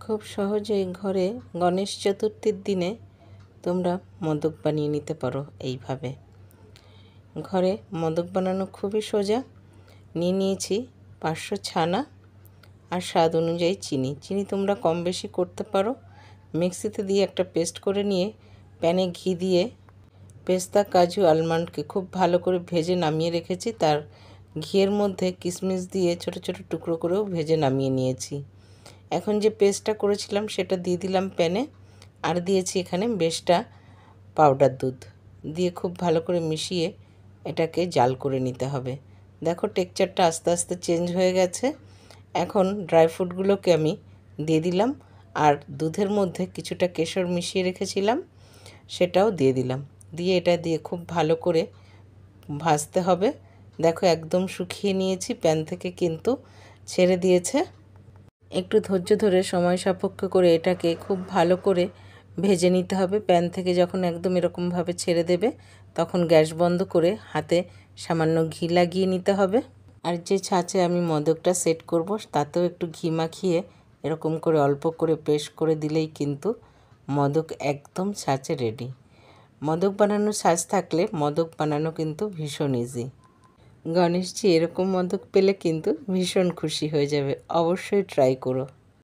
খুব সহজেই ঘরে গণেশ চতুর্থীর দিনে তোমরা মোদক বানিয়ে নিতে পারো। এইভাবে ঘরে মোদক বানানো খুবই সোজা। নিয়েছি 500 ছানা আর স্বাদ অনুযায়ী চিনি তোমরা কম বেশি করতে পারো। মিক্সিতে দিয়ে একটা পেস্ট করে নিয়ে প্যানে ঘি দিয়ে পেস্তা, কাজু, আলমন্ডকে খুব ভালো করে ভেজে নামিয়ে রেখেছি। তার ঘিয়ের মধ্যে কিশমিশ দিয়ে ছোট ছোট টুকরো করেও ভেজে নামিয়ে নিয়েছি। এখন যে পেস্টটা করেছিলাম সেটা দিয়ে দিলাম প্যানে, আর দিয়েছি এখানে বেশটা পাউডার দুধ দিয়ে খুব ভালো করে মিশিয়ে এটাকে জাল করে নিতে হবে। দেখো টেক্সচারটা আস্তে আস্তে চেঞ্জ হয়ে গেছে। এখন ড্রাই ফ্রুটগুলোকে আমি দিয়ে দিলাম, আর দুধের মধ্যে কিছুটা কেশর মিশিয়ে রেখেছিলাম সেটাও দিয়ে দিলাম। দিয়ে এটা দিয়ে খুব ভালো করে ভাজতে হবে। দেখো একদম শুকিয়ে নিয়েছি, প্যান থেকে কিন্তু ছেড়ে দিয়েছে। একটু ধৈর্য ধরে সময় সাপেক্ষ করে এটাকে খুব ভালো করে ভেজে নিতে হবে। প্যান থেকে যখন একদম এরকমভাবে ছেড়ে দেবে তখন গ্যাস বন্ধ করে হাতে সামান্য ঘি লাগিয়ে নিতে হবে। আর যে ছাঁচে আমি মোদকটা সেট করব তাতেও একটু ঘি মাখিয়ে এরকম করে অল্প করে প্রেস করে দিলেই কিন্তু মোদক একদম ছাঁচে রেডি। মোদক বানানোর ছাঁচ থাকলে মোদক বানানো কিন্তু ভীষণ ইজি। গণেশজি এরকম মোদক পেলে কিন্তু ভীষণ খুশি হয়ে যাবে। অবশ্যই ট্রাই করো।